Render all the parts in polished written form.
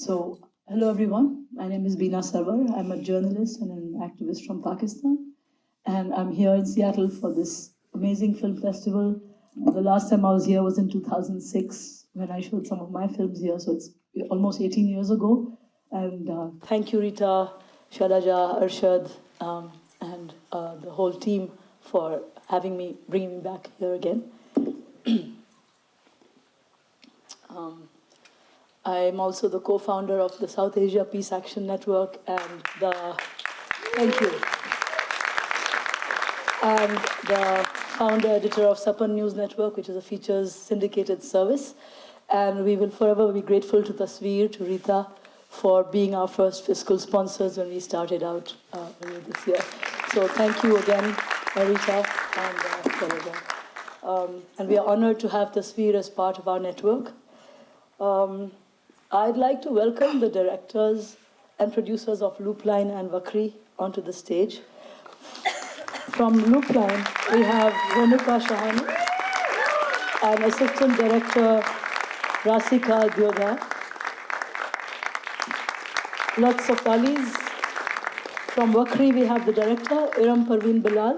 So, hello everyone. My name is Beena Sarwar. I'm a journalist and an activist from Pakistan. And I'm here in Seattle for this amazing film festival. The last time I was here was in 2006 when I showed some of my films here. So it's almost 18 years ago. And thank you, Rita, Shalaja, Arshad, and the whole team for bringing me back here again. I'm also the co-founder of the South Asia Peace Action Network and thank you, and the founder editor of Sapan News Network, which is a features syndicated service. And we will forever be grateful to Tasveer, to Rita, for being our first fiscal sponsors when we started out earlier this year. So thank you again, Rita and Shalaja. And we are honored to have Tasveer as part of our network. I'd like to welcome the directors and producers of Loopline and Wakhri onto the stage. From Loopline, we have Renuka Shahani and Assistant Director Rasika Dyoda. Lots of Alis. From Wakhri, we have the director, Iram Parveen Bilal.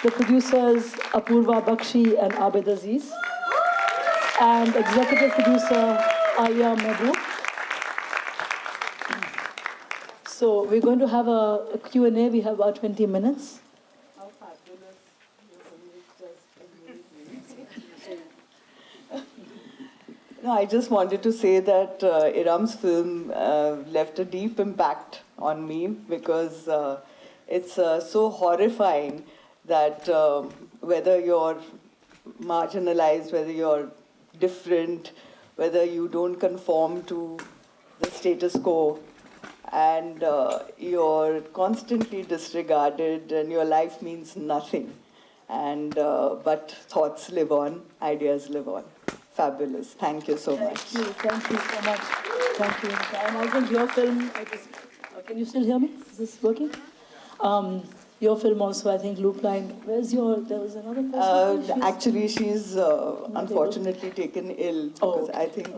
The producers Apurva Bakshi and Abid Aziz, and executive producer Aya Mehboob. So we're going to have a Q&A. We have about 20 minutes. How fabulous. No, I just wanted to say that Iram's film left a deep impact on me because it's so horrifying that whether you're marginalized, whether you're different, whether you don't conform to the status quo, and you're constantly disregarded and your life means nothing. And but thoughts live on, ideas live on. Fabulous. Thank you so much. Thank you so much. Thank you. And I think your film, can you still hear me? Is this working? Your film also, I think, Loopline. There was another person? Actually, she's unfortunately taken ill because I think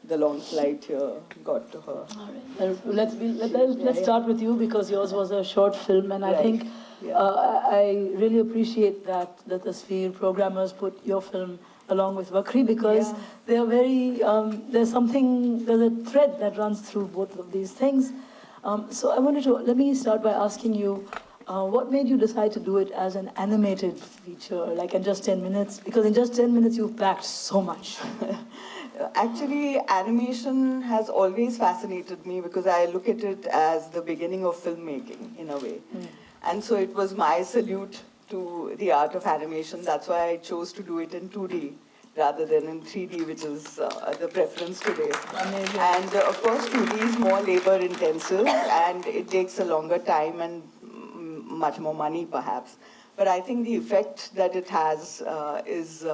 the long flight here got to her. All right. Let's start with you because yours was a short film, and I think I really appreciate that the Tasveer programmers put your film along with Wakhri because they are very, there's a thread that runs through both of these things. So let me start by asking you, what made you decide to do it as an animated feature, like in just 10 minutes? Because in just 10 minutes, you've packed so much. Actually, animation has always fascinated me because I look at it as the beginning of filmmaking, in a way. And so it was my salute to the art of animation. That's why I chose to do it in 2D rather than in 3D, which is the preference today. Amazing. And of course, 2D is more labor intensive and it takes a longer time and much more money perhaps. But I think the effect that it has is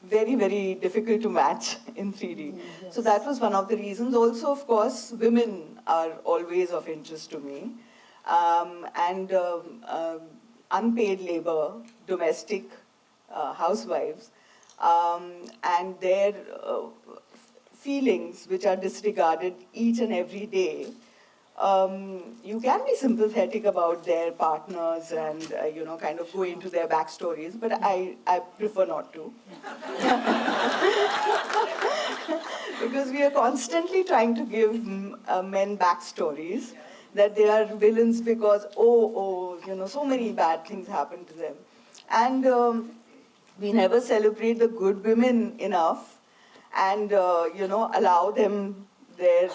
very, very difficult to match in 3D. Yes. So that was one of the reasons. Also, of course, women are always of interest to me. Unpaid labor, domestic housewives, and their feelings which are disregarded each and every day. You can be sympathetic about their partners and, kind of go into their backstories, but I prefer not to. Because we are constantly trying to give men backstories that they are villains because, so many bad things happen to them. And we never celebrate the good women enough and, allow them their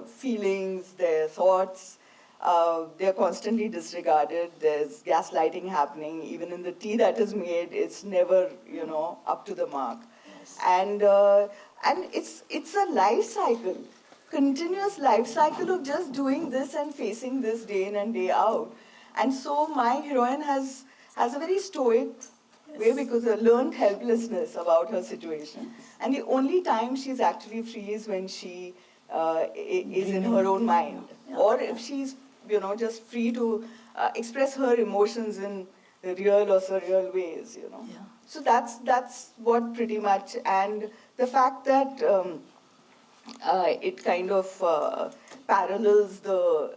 feelings, their thoughts. They're constantly disregarded. There's gaslighting happening. Even in the tea that is made, it's never, up to the mark. Yes. And it's a life cycle, continuous life cycle of just doing this and facing this day in and day out. And so my heroine has a very stoic way because of learned helplessness about her situation. And the only time she's actually free is when she is in her own mind. Or if she's, just free to express her emotions in the real or surreal ways, you know. Yeah. So that's what pretty much, and the fact that it kind of parallels the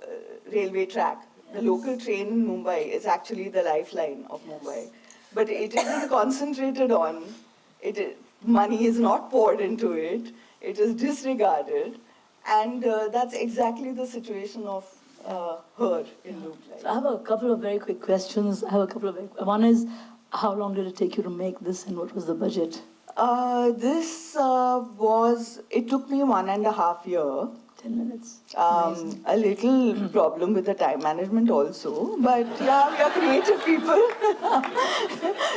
railway track. The local train in Mumbai is actually the lifeline of Mumbai, but it isn't concentrated on. Money is not poured into it. It is disregarded, and that's exactly the situation of her in Loop Life. So I have a couple of very quick questions. One is, how long did it take you to make this, and what was the budget? It took me 1.5 years. 10 minutes. A little problem with the time management also, but yeah, we are creative people.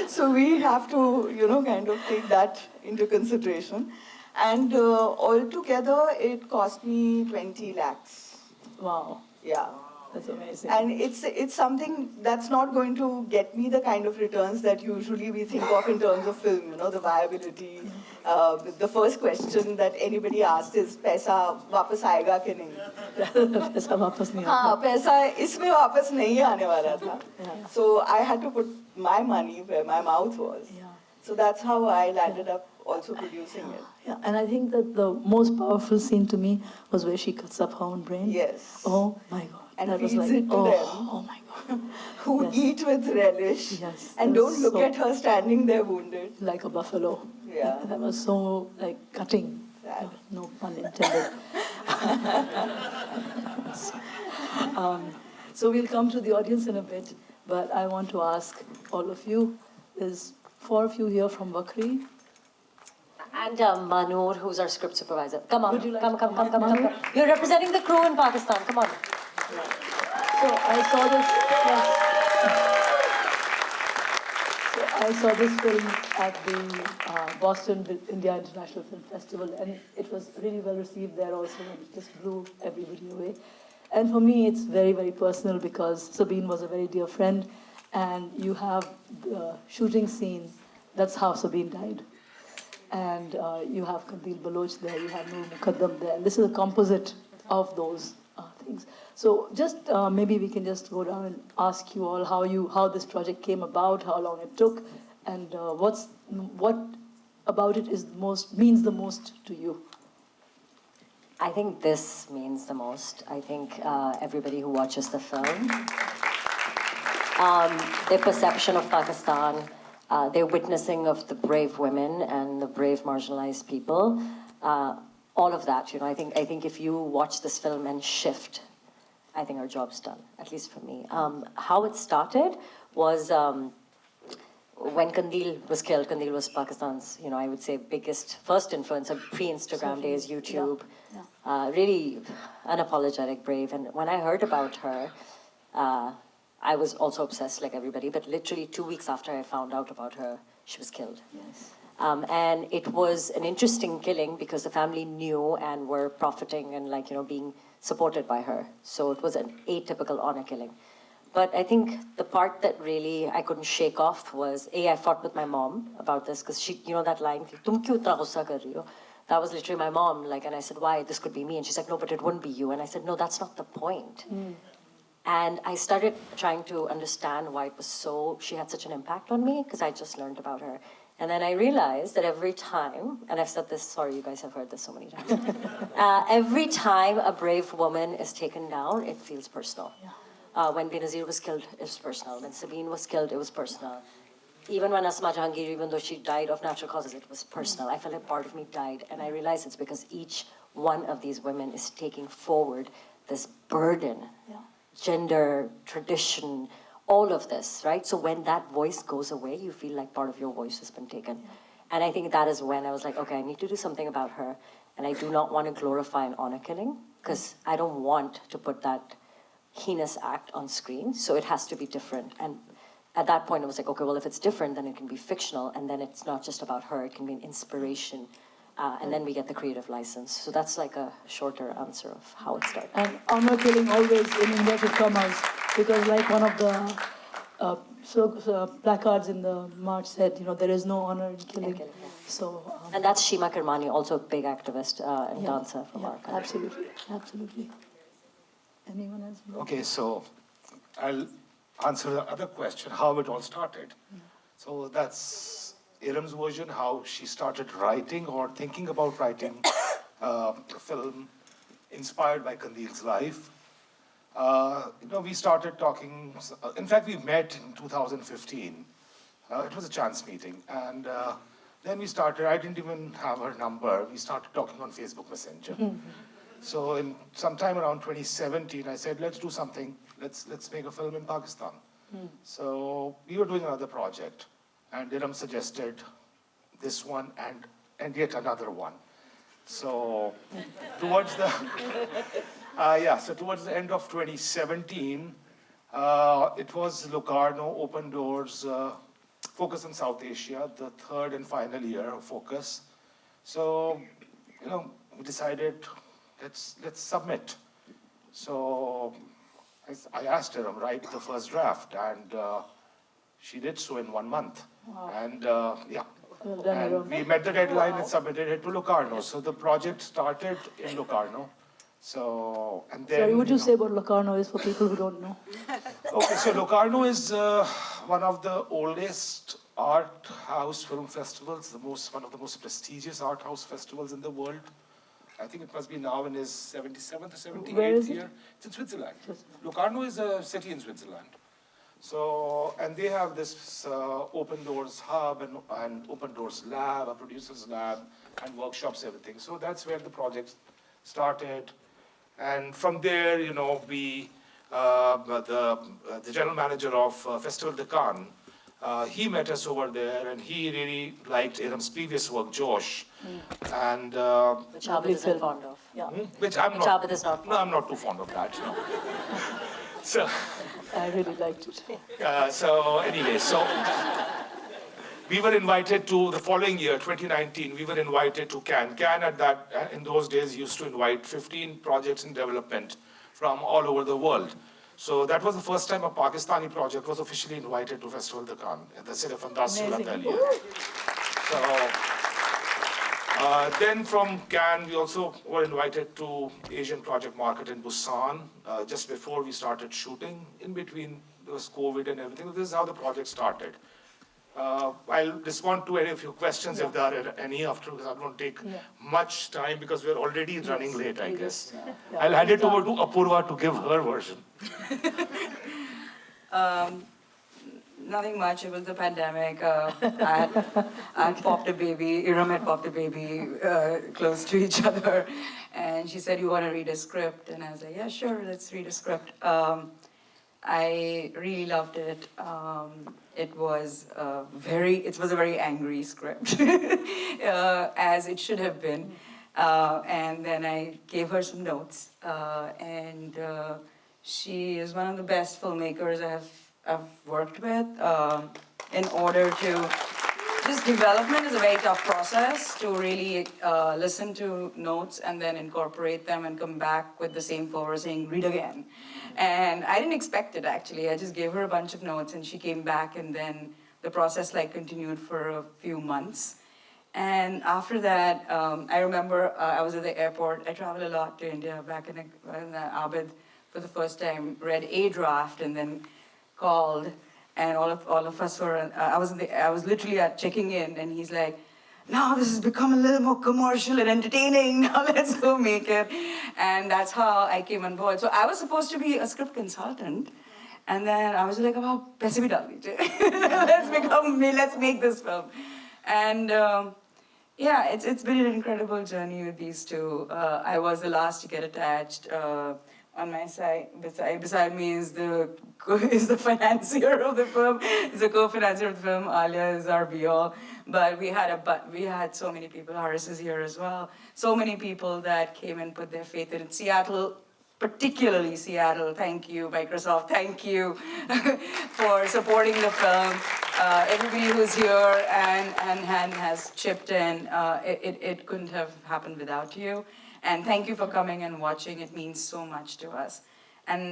So we have to, kind of take that into consideration. And altogether, it cost me 20 lakhs. Wow. Yeah. That's amazing. And it's something that's not going to get me the kind of returns that usually we think of in terms of film, the viability. The first question that anybody asked is, "Paisa wapas aayega ki nahi?" पैसा वापस नहीं हाँ, आता. पैसा इसमें वापस नहीं आने वाला था. Yeah. So I had to put my money where my mouth was. Yeah. So that's how I landed up also producing it. Yeah, and I think that the most powerful scene to me was where she cuts up her own brain. Yes. Oh my God. And that was feeds like, it to them. Oh my God. Who Yes. eat with relish. Yes, And that was don't look so- at her standing there wounded. Like a buffalo. Yeah. That was so like cutting. Sad. No pun intended. So we'll come to the audience in a bit, but I want to ask all of you, there's 4 of you here from Wakhri. And Manur, who's our script supervisor. Come on, Would you like come. to- Manur? You're representing the crew in Pakistan. Come on. So I saw this. Yes. So I saw this film at the Boston India International Film Festival, and it was really well received there also, and it just blew everybody away. And for me, it's very, very personal because Sabine was a very dear friend, and you have the shooting scene. That's how Sabine died. And you have Kandil Baloch there, you have Noor Muqaddam there, and this is a composite of those things. So just maybe we can just go down and ask you all how this project came about, how long it took, and what about it means the most to you. I think this means the most. I think everybody who watches the film, their perception of Pakistan, their witnessing of the brave women and the brave marginalized people, all of that, I think if you watch this film and shift, I think our job's done, at least for me. How it started was when Kandil was killed. Kandil was Pakistan's, I would say, first influencer, pre-Instagram days, YouTube. Yeah. Really unapologetic, brave. And when I heard about her, I was also obsessed like everybody, but literally 2 weeks after I found out about her, she was killed. Yes. And it was an interesting killing because the family knew and were profiting and being supported by her. So it was an atypical honor killing. But I think the part that really I couldn't shake off was, I fought with my mom about this because she, that line, "Tum kyun itna gussa kar rahi ho?" That was literally my mom, and I said, why? This could be me. And she's like, no, but it wouldn't be you. And I said, no, that's not the point. And I started trying to understand why she had such an impact on me, because I just learned about her. And then I realized that every time, and I've said this, sorry, you guys have heard this so many times. Every time a brave woman is taken down, it feels personal. Yeah. When Benazir was killed, it was personal. When Sabine was killed, it was personal. Even when Asma Jahangir, even though she died of natural causes, it was personal. I felt like part of me died. And I realized it's because each one of these women is taking forward this burden. Yeah. Gender, tradition, all of this, right? So when that voice goes away, you feel like part of your voice has been taken. Yeah. And I think that is when I was like, okay, I need to do something about her. And I do not want to glorify an honor killing, because I don't want to put that heinous act on screen. So it has to be different. And at that point, I was like, okay, well, if it's different, then it can be fictional. And then it's not just about her. It can be an inspiration. And then we get the creative license. So that's like a shorter answer of how it started. And honor killing always in inverted commas, because like one of the placards in the march said, there is no honor in killing. So. And that's Shima Kirmani, also a big activist and dancer from our country. Absolutely, absolutely. Anyone else? Okay, so answer the other question, how it all started. So that's Iram's version, how she started writing or thinking about writing a film inspired by Kandil's life. We started talking, in fact, we met in 2015. It was a chance meeting. And then we started, I didn't even have her number. We started talking on Facebook Messenger. So in sometime around 2017, I said, let's do something. Let's make a film in Pakistan. So we were doing another project. And Iram suggested this one and yet another one. So towards the towards the end of 2017, it was Locarno, Open Doors, Focus on South Asia, the third and final year of Focus. So, we decided let's submit. So I asked her to write the first draft, and she did so in 1 month. Wow. And Well done, and Iram. we met the deadline and submitted it to Locarno. So the project started in Locarno. So, and then... Sorry, what do you say about Locarno is for people who don't know? Okay, so Locarno is one of the oldest art house film festivals, one of the most prestigious art house festivals in the world. I think it must be now in his 77th or 78th Where is it? year. It's in Switzerland. Locarno is a city in Switzerland. So, and they have this Open Doors Hub and Open Doors Lab, a producer's lab, and workshops, everything. So that's where the project started. And from there, the general manager of Festival de Cannes, he met us over there, and he really liked Iram's previous work, Josh. And Which Abid is not fond of. Yeah. which I'm Which not. Abid is not fond No, I'm not too fond of that. So. I really liked it. So we were invited to the following year, 2019. We were invited to Cannes. Cannes in those days used to invite 15 projects in development from all over the world. So that was the first time a Pakistani project was officially invited to Festival de Cannes in the city of Amazing. So then from Cannes, we also were invited to Asian Project Market in Busan just before we started shooting. In between, there was COVID and everything. This is how the project started. I'll respond to any of your questions if there are any after, because I don't take much time because we're already running late, I guess. Yeah. I'll hand it over to Apurva to give her version. Nothing much. It was the pandemic. I had popped a baby. Iram had popped a baby close to each other. And she said, "You want to read a script?" And I was like, "Yeah, sure, let's read a script." I really loved it. It was a very angry script, as it should have been. And then I gave her some notes. And she is one of the best filmmakers I've worked with. In order to, just development is a very tough process to really listen to notes and then incorporate them and come back with the same forward saying, "Read again." And I didn't expect it, actually. I just gave her a bunch of notes and she came back, and then the process continued for a few months. And after that, I remember I was at the airport. I travel a lot to India, back in Abid for the first time, read a draft and then called, and all of us were, I was literally checking in, and he's like, "Now this has become a little more commercial and entertaining. Now let's go make it." And that's how I came on board. So I was supposed to be a script consultant, and then I was like, "Oh, paise bhi dal dijiye. Let's make this film." And it's been an incredible journey with these two. I was the last to get attached. On my side, beside me is the financier of the film. Is the co-financier of the film. Alia is our be-all. But we had so many people. Haris is here as well. So many people that came and put their faith in Seattle. Particularly Seattle, thank you. Microsoft, thank you for supporting the film. Everybody who's here and has chipped in, it couldn't have happened without you. And thank you for coming and watching. It means so much to us. And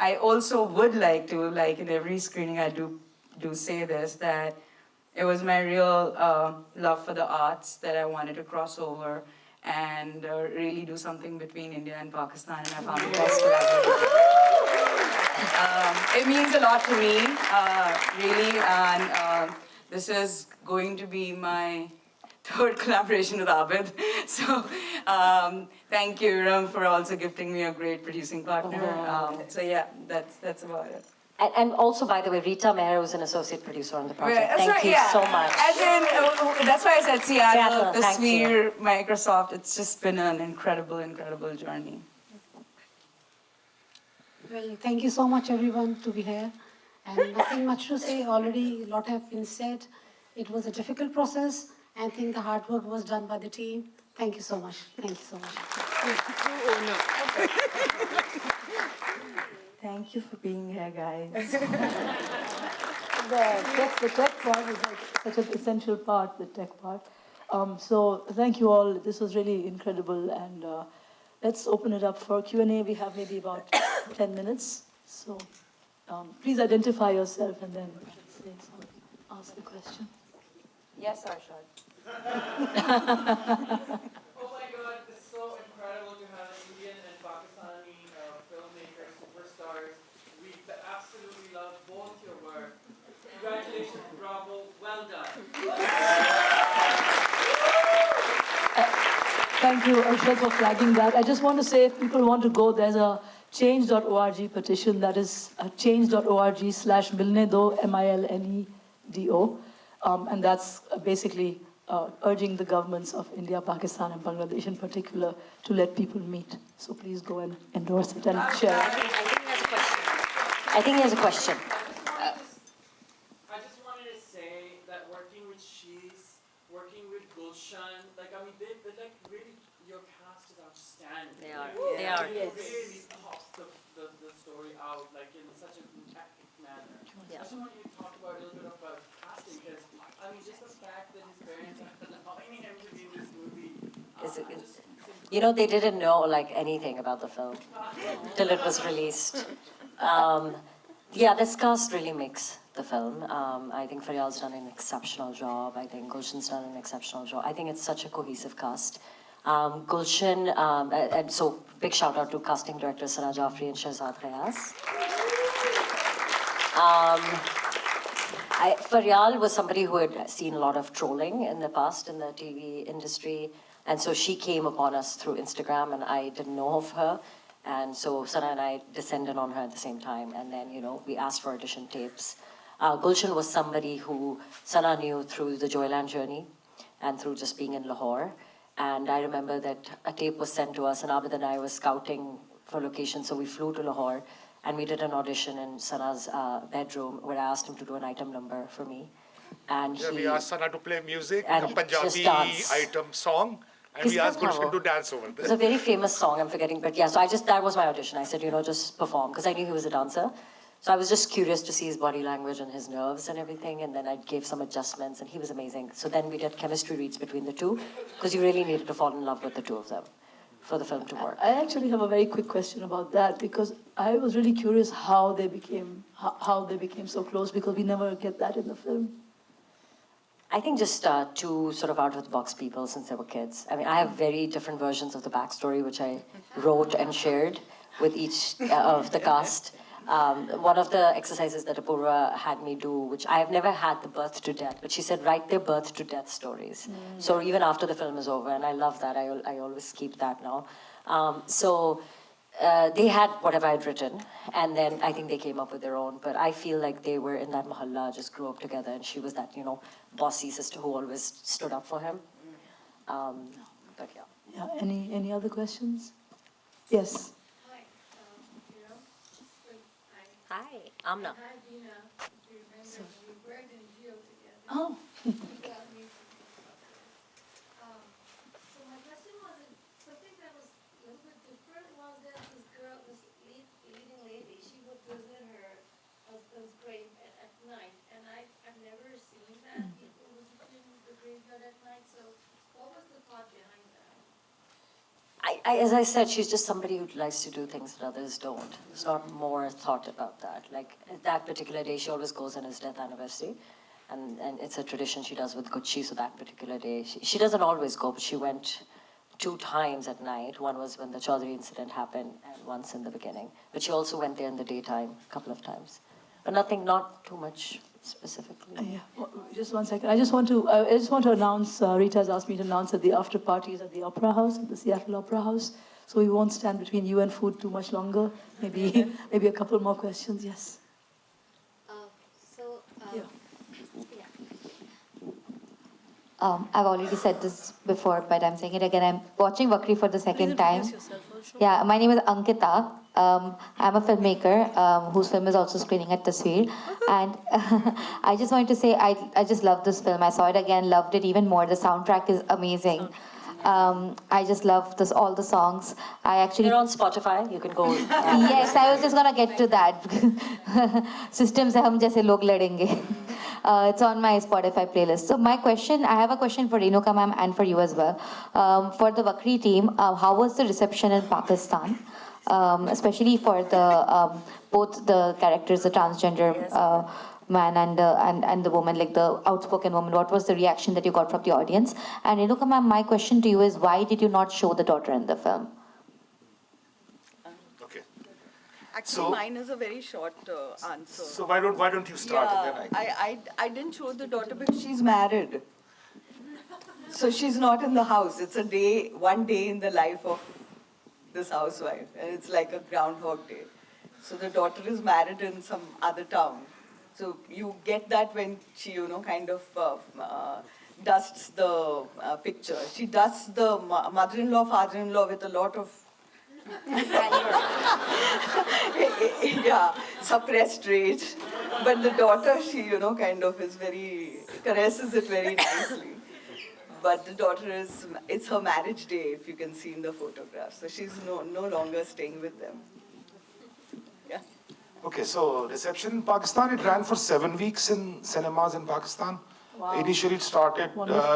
I also would like to, in every screening I do say this, that it was my real love for the arts that I wanted to cross over and really do something between India and Pakistan, and I found the best collaborator. It means a lot to me, really, and this is going to be my third collaboration with Abid. So thank you, Ram, for also gifting me a great producing partner. So yeah, that's about it. And also, by the way, Rita Meher was an associate producer on the project. Right, Thank you so much. As in, that's why I said Seattle, Seattle, thank Tasveer, Microsoft. It's just been an incredible, incredible journey. Well, thank you so much, everyone, to be here. And nothing much to say. Already a lot have been said. It was a difficult process. I think the hard work was done by the team. Thank you so much. Thank you so much. Thank you for being here, guys. The tech part is like such an essential part, the tech part. So thank you all. This was really incredible. And let's open it up for Q&A. We have maybe about 10 minutes. So please identify yourself and then say something. Ask a question. Yes, Arshad. Oh my God, it's so incredible to have Indian and Pakistani filmmakers, superstars. We absolutely love both your work. Congratulations, bravo, well done. Thank you, Arshad, for flagging that. I just want to say, if people want to go, there's a change.org petition. That is change.org/milnedo, MILNEDO. And that's basically urging the governments of India, Pakistan, and Bangladesh in particular to let people meet. So please go and endorse it and share it. I think he has a question. I just wanted to say that working with Shees, working with Gulshan, like, I mean, they like, really, your cast is outstanding. They are. They They are. really pops the story out, like, in such a tactic manner. Yeah. I just want you to talk about a little bit about casting, because, I mean, just the fact that his parents are allowing him to be in this movie. You know, they didn't know like anything about the film till it was released. Yeah, this cast really makes the film. I think Faryal's done an exceptional job. I think Gulshan's done an exceptional job. I think it's such a cohesive cast. Gulshan, and so big shout out to casting director Sana Jaffrey and Shahzad Khayas. Faryal was somebody who had seen a lot of trolling in the past in the TV industry. And so she came upon us through Instagram, and I didn't know of her. And so Sana and I descended on her at the same time. And then, you know, we asked for audition tapes. Gulshan was somebody who Sana knew through the Joyland journey and through just being in Lahore. And I remember that a tape was sent to us, and Abid and I were scouting for location. So we flew to Lahore, and we did an audition in Sana's bedroom where I asked him to do an item number for me. And We asked Sana to play music, and a Punjabi just dance. item song, and Kiss we asked Ka Khao. Gulshan to dance over It's there. a very famous song, I'm forgetting, but yeah, so that was my audition. I said, you know, just perform, because I knew he was a dancer. So I was just curious to see his body language and his nerves and everything, and then I gave some adjustments, and he was amazing. So then we did chemistry reads between the two, because you really needed to fall in love with the two of them for the film to work. I actually have a very quick question about that, because I was really curious how they became so close, because we never get that in the film. I think just two sort of out-of-the-box people since they were kids. I mean, I have very different versions of the backstory, which I wrote and shared with each of the cast. One of the exercises that Apurva had me do, which I have never had the birth to death, but she said, write their birth to death stories. So even after the film is over, and I love that, I always keep that now. They had whatever I'd written, and then I think they came up with their own. But I feel like they were in that mahalla, just grew up together, and she was that, you know, bossy sister who always stood up for him. But yeah. Yeah. Any other questions? Yes. Hi, Hi, Amna. Hi, Dina. If you remember, we worked in Geo together. Oh. You got me so my question was, something that was a little bit different was that this girl, this leading lady, she would visit her husband's grave at night, and I've never seen that people visiting the graveyard at night. So what was the thought behind that? As I said, she's just somebody who likes to do things that others don't. There's not more thought about that. Like that particular day, she always goes on his death anniversary. And it's a tradition she does with Gucci, so that particular day. She doesn't always go, but she went 2 times at night. One was when the Chaudhary incident happened, and once in the beginning. But she also went there in the daytime a couple of times. But not too much specifically. Yeah, just one second. I just want to announce, Rita has asked me to announce that the after party is at the Opera House, at the Seattle Opera House. So we won't stand between you and food too much longer. Maybe a couple more questions, yes. Yeah. I've already said this before, but I'm saying it again. I'm watching Wakhri for the second time. Yeah, my name is Ankita. I'm a filmmaker whose film is also screening at Tasveer. And I just wanted to say I just love this film. I saw it again, loved it even more. The soundtrack is amazing. I just love all the songs. They're on Spotify. You can go. Yes, I was just gonna get to that. Systems se hum jaise log ladenge. It's on my Spotify playlist. So I have a question for Renuka ma'am and for you as well. For the Wakhri team, how was the reception in Pakistan? Especially for the both the characters, the transgender man and the woman, like the outspoken woman. What was the reaction that you got from the audience? And Renuka ma'am, my question to you is, why did you not show the daughter in the film? Okay. Actually, mine is a very short answer. So why don't you start and then I didn't show the daughter because she's married. So she's not in the house. It's one day in the life of this housewife. And it's like a Groundhog Day. So the daughter is married in some other town. So you get that when she, kind of dusts the picture. She dusts the mother-in-law, father-in-law with a lot of suppressed rage. But the daughter, she, kind of caresses it very nicely. But the daughter it's her marriage day, if you can see in the photograph. So she's no longer staying with them. Yeah. Okay, so reception in Pakistan, it ran for 7 weeks in cinemas in Pakistan. Wow. Initially it started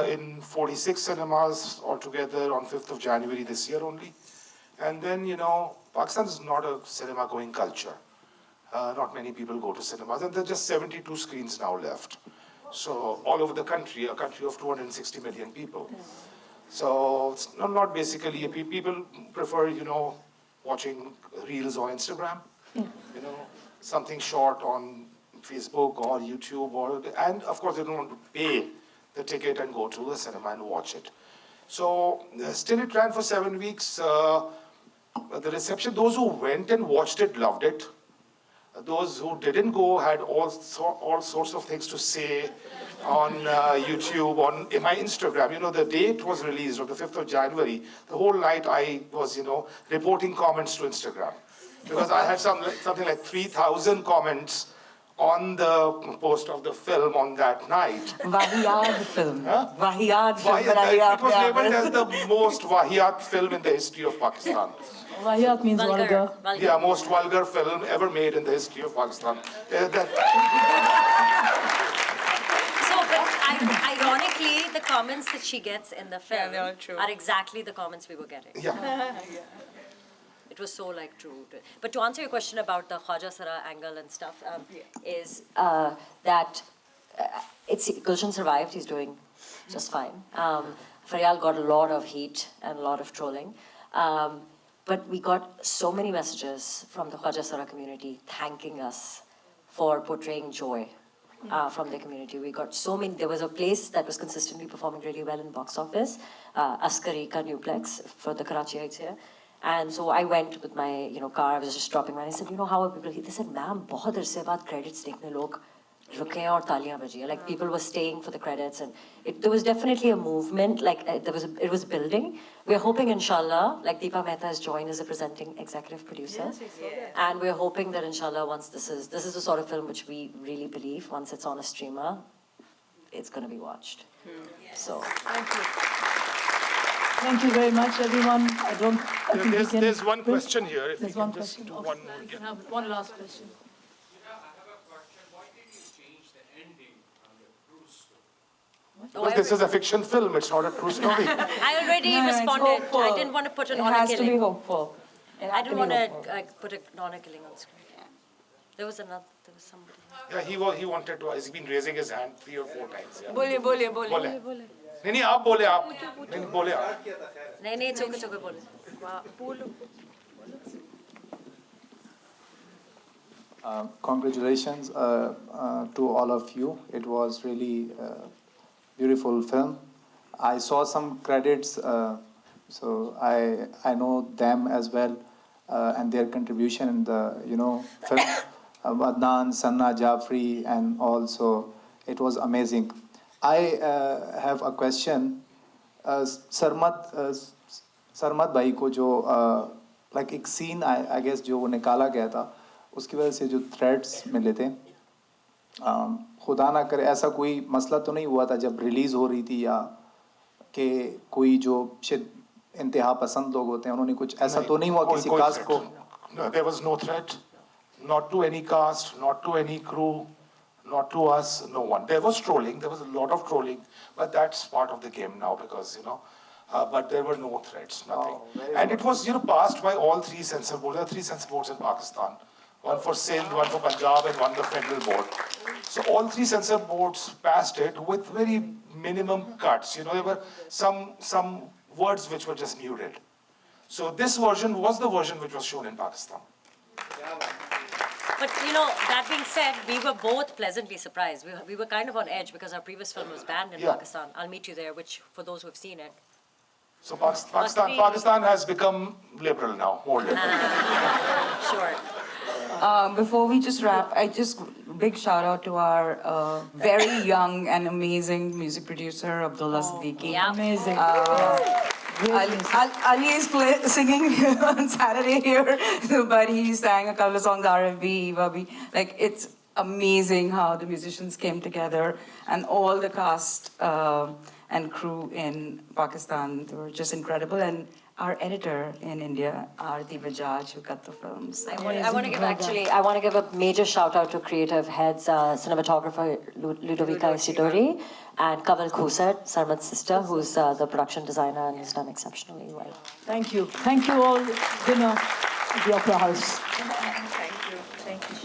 in 46 cinemas altogether on 5th of January this year only. And then, Pakistan is not a cinema-going culture. Not many people go to cinemas, and there are just 72 screens now left. So all over the country, a country of 260 million people. So it's not basically, people prefer, watching reels on Instagram, something short on Facebook or YouTube, and of course they don't want to pay the ticket and go to the cinema and watch it. So still it ran for 7 weeks. The reception, those who went and watched it loved it. Those who didn't go had all sorts of things to say on YouTube, on my Instagram. The day it was released, on the 5th of January, the whole night I was, reporting comments to Instagram. Because I had something like 3,000 comments on the post of the film on that night. Wahiyat film. Huh? Wahiyat film. It was labeled as the most Wahiyat film in the history of Pakistan. Wahiyat means vulgar. Yeah, most vulgar film ever made in the history of Pakistan. So, but ironically, the comments that she gets in the film they're all true. are exactly the comments we were getting. Yeah. It was so true. But to answer your question about the Khwaja Sara angle and stuff, is that Gulshan survived. He's doing just fine. Faryal got a lot of heat and a lot of trolling. But we got so many messages from the Khwaja Sara community thanking us for portraying joy from the community. We got so many. There was a place that was consistently performing really well in box office, Askari Ka Newplex for the Karachi Heights here. And so I went with my car. I was just dropping by. And I said, how are people here? They said, ma'am, बहुत देर से बाद credits देखने लोग रुके हैं और तालियां बजी हैं. Like people were staying for the credits, and there was definitely a movement. It was building. We're hoping, inshallah, like Deepa Mehta has joined as a presenting executive producer, and we're hoping that inshallah, once this is the sort of film which we really believe, once it's on a streamer, it's going to be watched. So Thank you. Thank you very much, everyone. There's one question here. If we There's can one just question. do Okay. one more. We can have one last question. I have a question. Why did you change the ending on the cruise story? Because this is a fiction film, it's not a true story. I already responded. I didn't want to put an honor It has to be killing. hopeful. I didn't want to put an honor killing on screen. There was somebody. Yeah, he wanted to. He's been raising his hand 3 or 4 times. Yeah. Bole. Bole. नहीं आप बोले आप नहीं बोले आप नहीं चुके चुके बोले Congratulations to all of you. It was really a beautiful film. I saw some credits, so I know them as well and their contribution in the film. Adnan, Sanna, Jafri, and also it was amazing. I have a question. सरमत भाई को जो like एक scene I guess जो वो निकाला गया था उसकी वजह से जो थ्रेड्स मिले थे खुदा ना करे ऐसा कोई मसला तो नहीं हुआ था जब रिलीज हो रही थी या कि कोई जो इंतहा पसंद लोग होते हैं उन्होंने कुछ ऐसा तो नहीं हुआ किसी कास्ट को there was no threat not to any cast not to any crew not to us no one there was trolling there was a lot of trolling but that's part of the game now because but there were no threats nothing and it was passed by all three censor boards there are three censor boards in Pakistan one for Sindh, one for Punjab, and one the federal board. So all three censor boards passed it with very minimum cuts. There were some words which were just muted. So this version was the version which was shown in Pakistan. But that being said, we were both pleasantly surprised. We were kind of on edge because our previous film was banned in Pakistan. I'll meet you there, which for those who have seen it. So Pakistan has become liberal now, more liberal. Sure. Before we just wrap, big shout out to our very young and amazing music producer, Abdullah Siddiqui. Yeah. Amazing. Ali is singing on Saturday here, but he sang a couple of songs R&B, Wabi. Like, it's amazing how the musicians came together and all the cast and crew in Pakistan. They were just incredible. And our editor in India, Aarti Bajaj, who cut the films. I want to give a major shout out to creative heads, cinematographer Ludovica Isidori and Kaval Khusat, Sarmad's sister, who's the production designer and has done exceptionally well. Thank you all, dinner at the Opera House. Thank you. Thank you.